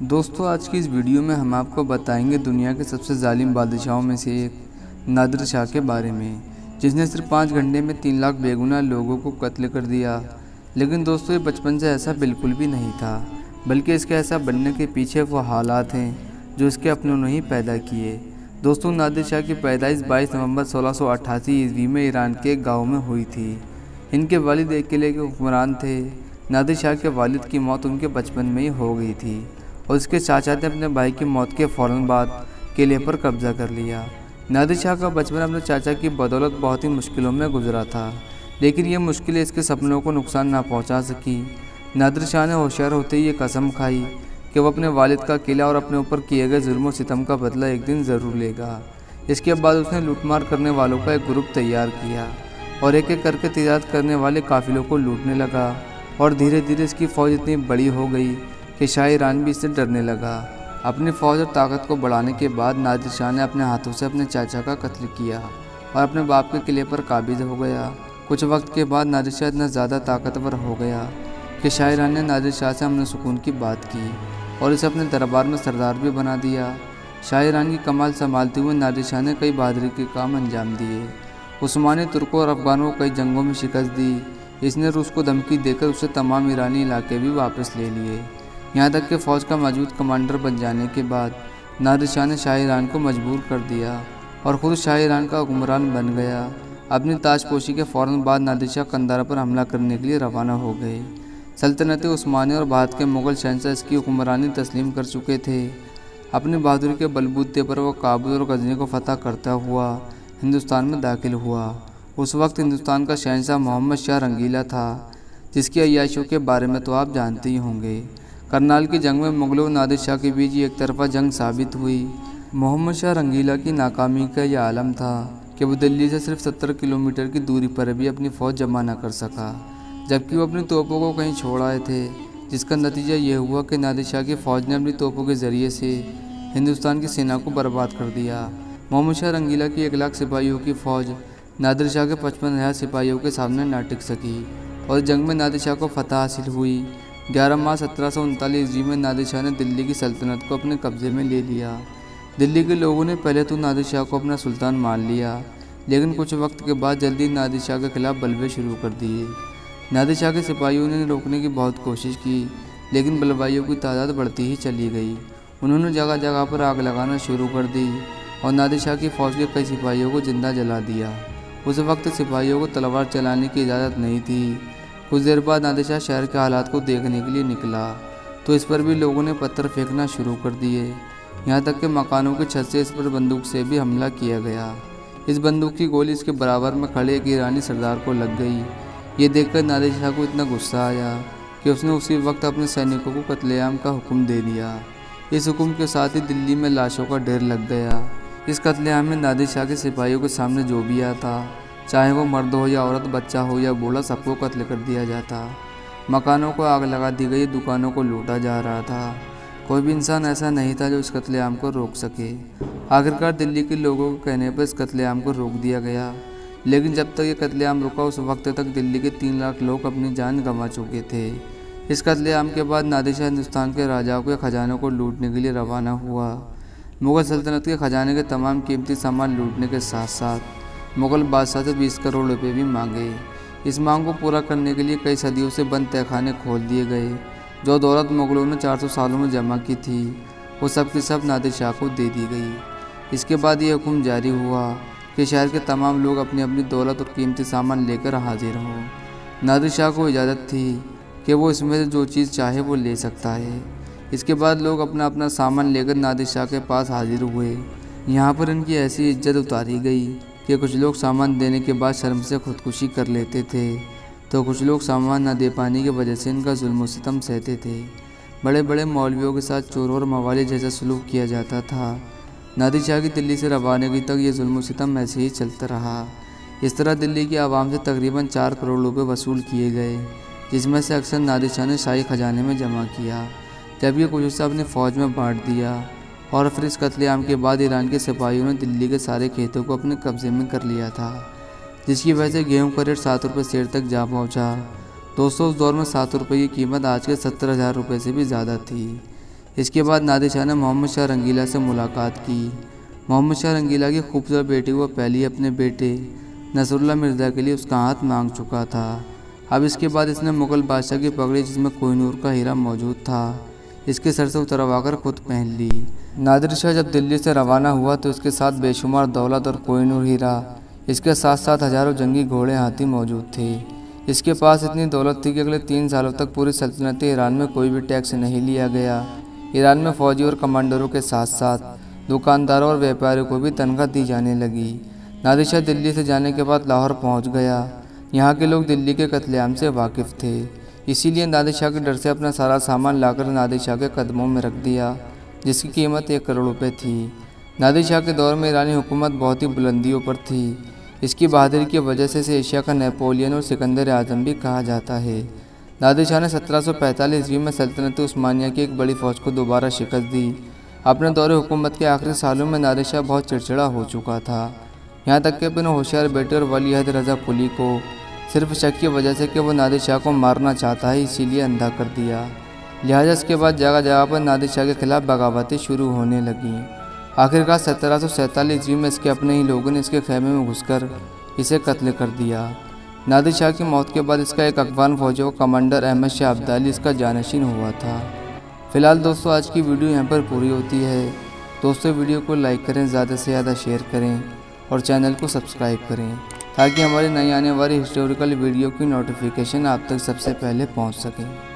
दोस्तों, आज की इस वीडियो में हम आपको बताएंगे दुनिया के सबसे जालिम बादशाहों में से एक नादिर शाह के बारे में, जिसने सिर्फ 5 घंटे में 3 लाख बेगुनाह लोगों को कत्ल कर दिया। लेकिन दोस्तों, ये बचपन से ऐसा बिल्कुल भी नहीं था, बल्कि इसके ऐसा बनने के पीछे वो हालात हैं जो इसके अपनों ने ही पैदा किए। दोस्तों, नादिर शाह की पैदाइश 22 नवंबर 1688 ईस्वी में ईरान के एक गाँव में हुई थी। इनके वालिद एक किले के हुक्मरान थे। नादिर शाह के वालिद की मौत उनके बचपन में ही हो गई थी और उसके चाचा ने अपने भाई की मौत के फ़ौरन बाद किले पर कब्जा कर लिया। नादिर शाह का बचपन अपने चाचा की बदौलत बहुत ही मुश्किलों में गुजरा था, लेकिन ये मुश्किलें इसके सपनों को नुकसान ना पहुंचा सकी। नादिर शाह ने होशियार होते ही ये कसम खाई कि वो अपने वालिद का किला और अपने ऊपर किए गए जुल्म और सितम का बदला एक दिन ज़रूर लेगा। इसके बाद उसने लूटमार करने वालों का एक ग्रुप तैयार किया और एक एक करके तिजारत करने वाले काफिलों को लूटने लगा और धीरे धीरे इसकी फ़ौज इतनी बड़ी हो गई कि शाह ईरान भी इससे डरने लगा। अपनी फ़ौज और ताकत को बढ़ाने के बाद नादिर शाह ने अपने हाथों से अपने चाचा का कत्ल किया और अपने बाप के किले पर काबिज हो गया। कुछ वक्त के बाद नादिर शाह इतना ज़्यादा ताकतवर हो गया कि शाह ईरान ने नादिर शाह से अमन सुकून की बात की और इसे अपने दरबार में सरदार भी बना दिया। शाह ईरान की कमाल संभालते हुए नादिर शाह ने कई बहादुरी के काम अंजाम दिए। उस्मानी, तुर्कों और अफगानों को कई जंगों में शिकस्त दी। इसने रूस को धमकी देकर उससे तमाम ईरानी इलाके भी वापस ले लिए। यहाँ तक कि फ़ौज का मौजूद कमांडर बन जाने के बाद नादिर शाह ने शाह ईरान को मजबूर कर दिया और ख़ुद शाह ईरान का हुक्मरान बन गया। अपनी ताजपोशी के फ़ौरन बाद नादिर शाह कंदारा पर हमला करने के लिए रवाना हो गए। सल्तनत उस्मानी और भारत के मुग़ल शहंशाह इसकी हुक्मरानी तस्लीम कर चुके थे। अपनी बहादुरी के बलबूते पर वह काबुल और गजनी को फतह करता हुआ हिंदुस्तान में दाखिल हुआ। उस वक्त हिंदुस्तान का शहंशाह मोहम्मद शाह रंगीला था, जिसकी अय्याशियों के बारे में तो आप जानते ही होंगे। करनाल की जंग में मुगलों और नादिर शाह के बीच एक तरफा जंग साबित हुई। मोहम्मद शाह रंगीला की नाकामी का यह आलम था कि वो दिल्ली से सिर्फ 70 किलोमीटर की दूरी पर भी अपनी फ़ौज जमा न कर सका, जबकि वो अपनी तोपों को कहीं छोड़ आए थे, जिसका नतीजा ये हुआ कि नादिर शाह की फ़ौज ने अपनी तोपों के ज़रिए से हिंदुस्तान की सेना को बर्बाद कर दिया। मोहम्मद शाह रंगीला की 1 लाख सिपाहियों की फ़ौज नादिर शाह के 55,000 सिपाहियों के सामने न टिक सकी और जंग में नादिर शाह को फतह हासिल हुई। 11 मार्च 1739 ईस्वी में नादिर शाह ने दिल्ली की सल्तनत को अपने कब्ज़े में ले लिया। दिल्ली के लोगों ने पहले तो नादिर शाह को अपना सुल्तान मान लिया, लेकिन कुछ वक्त के बाद जल्दी नादिर शाह के खिलाफ बलवे शुरू कर दिए। नादिर शाह के सिपाहियों ने रोकने की बहुत कोशिश की, लेकिन बलवाइयों की तादाद बढ़ती ही चली गई। उन्होंने जगह जगह पर आग लगाना शुरू कर दी और नादिर शाह की फ़ौज के कई सिपाहियों को जिंदा जला दिया। उस वक्त सिपाहियों को तलवार चलाने की इजाज़त नहीं थी। कुछ देर बाद नादिर शाह शहर के हालात को देखने के लिए निकला तो इस पर भी लोगों ने पत्थर फेंकना शुरू कर दिए। यहाँ तक कि मकानों की छत से इस पर बंदूक से भी हमला किया गया। इस बंदूक की गोली इसके बराबर में खड़े एक ईरानी सरदार को लग गई। ये देखकर नादिर शाह को इतना गुस्सा आया कि उसने उसी वक्त अपने सैनिकों को कत्लेआम का हुक्म दे दिया। इस हुक्म के साथ ही दिल्ली में लाशों का ढेर लग गया। इस कत्लेआम में नादिर शाह के सिपाहियों के सामने जो भी आता, चाहे वो मर्द हो या औरत, बच्चा हो या बूढ़ा, सबको कत्ल कर दिया जाता। मकानों को आग लगा दी गई, दुकानों को लूटा जा रहा था। कोई भी इंसान ऐसा नहीं था जो इस कत्लेआम को रोक सके। आखिरकार दिल्ली के लोगों के कहने पर इस कत्लेआम को रोक दिया गया, लेकिन जब तक ये कत्लेआम रुका उस वक्त तक दिल्ली के 3 लाख लोग अपनी जान गंवा चुके थे। इस कत्लेआम के बाद नादिर शाह हिंदुस्तान के राजाओं के खजानों को लूटने के लिए रवाना हुआ। मुग़ल सल्तनत के खजाने के तमाम कीमती सामान लूटने के साथ साथ मुग़ल बादशाह से 20 करोड़ रुपए भी मांगे। इस मांग को पूरा करने के लिए कई सदियों से बंद तहखाने खोल दिए गए। जो दौलत मुग़लों ने 400 सालों में जमा की थी, वो सब की सब नादिर शाह को दे दी गई। इसके बाद ये हुक्म जारी हुआ कि शहर के तमाम लोग अपनी अपनी दौलत और कीमती सामान लेकर हाजिर हों। नादिर शाह को इजाज़त थी कि वो इसमें से जो चीज़ चाहे वो ले सकता है। इसके बाद लोग अपना अपना सामान लेकर नादिर शाह के पास हाजिर हुए। यहाँ पर इनकी ऐसी इज्जत उतारी गई कि कुछ लोग सामान देने के बाद शर्म से खुदकुशी कर लेते थे, तो कुछ लोग सामान न दे पाने की वजह से इनका जुल्म सितम सहते थे। बड़े बड़े मौलवियों के साथ चोरों और मवाली जैसा सलूक किया जाता था। नादिर शाह की दिल्ली से रवानगी तक ये जुल्म सितम ऐसे ही चलता रहा। इस तरह दिल्ली की आवाम से तकरीबन 4 करोड़ रुपये वसूल किए गए, जिसमें से अक्सर नादिर शाह ने शाही खजाने में जमा किया। जब ये कुछ हिस्सा अपनी फ़ौज में बांट दिया और फिर इस कत्लेआम के बाद ईरान के सिपाहियों ने दिल्ली के सारे खेतों को अपने कब्जे में कर लिया था, जिसकी वजह से गेहूं का रेट 7 रुपये सेर तक जा पहुंचा। दोस्तों, उस दौर में 7 रुपये की कीमत आज के 70,000 रुपये से भी ज़्यादा थी। इसके बाद नादिर शाह ने मोहम्मद शाह रंगीला से मुलाकात की। मोहम्मद शाह रंगीला की खूबसूरत बेटी को पहले ही अपने बेटे नसरुल्लाह मिर्ज़ा के लिए उसका हाथ मांग चुका था। अब इसके बाद इसने मुग़ल बादशाह की पगड़ी, जिसमें कोहिनूर का हीरा मौजूद था, इसके सर से उतरवाकर खुद पहन ली। नादिर शाह जब दिल्ली से रवाना हुआ तो उसके साथ बेशुमार दौलत और कोहिनूर हीरा, इसके साथ साथ हज़ारों जंगी घोड़े हाथी मौजूद थे। इसके पास इतनी दौलत थी कि अगले 3 सालों तक पूरी सल्तनत ईरान में कोई भी टैक्स नहीं लिया गया। ईरान में फौजी और कमांडरों के साथ साथ दुकानदारों और व्यापारियों को भी तनख्वाह दी जाने लगी। नादिर शाह दिल्ली से जाने के बाद लाहौर पहुंच गया। यहाँ के लोग दिल्ली के कत्लेआम से वाकिफ़ थे, इसीलिए नादिर शाह के डर से अपना सारा सामान लाकर नादिर शाह के कदमों में रख दिया, जिसकी कीमत 1 करोड़ रुपये थी। नादिर शाह के दौर में ईरानी हुकूमत बहुत ही बुलंदियों पर थी। इसकी बहादुरी की वजह से इसे एशिया का नेपोलियन और सिकंदर आज़म भी कहा जाता है। नादिर शाह ने 1745 ईस्वी में सल्तनत उस्मानिया की एक बड़ी फ़ौज को दोबारा शिकस्त दी। अपने दौरे हुकूमत के आखिरी सालों में नादिर शाह बहुत चिड़चिड़ा हो चुका था, यहाँ तक कि अपने होशियार बेटे और वली अहद रज़ा कुली को सिर्फ शक की वजह से कि वो नादिर शाह को मारना चाहता है, इसीलिए अंधा कर दिया। लिहाजा इसके बाद जगह जगह पर नादिर शाह के खिलाफ बगावतें शुरू होने लगीं। आखिरकार 1747 ईस्वी में इसके अपने ही लोगों ने इसके खैमे में घुसकर इसे कत्ल कर दिया। नादिर शाह की मौत के बाद इसका एक अफगान फौजी कमांडर अहमद शाह अब्दाली इसका जानशीन हुआ था। फ़िलहाल दोस्तों आज की वीडियो यहाँ पर पूरी होती है। दोस्तों वीडियो को लाइक करें, ज़्यादा से ज़्यादा शेयर करें और चैनल को सब्सक्राइब करें, ताकि हमारी नई आने वाली हिस्टोरिकल वीडियो की नोटिफिकेशन आप तक सबसे पहले पहुँच सके।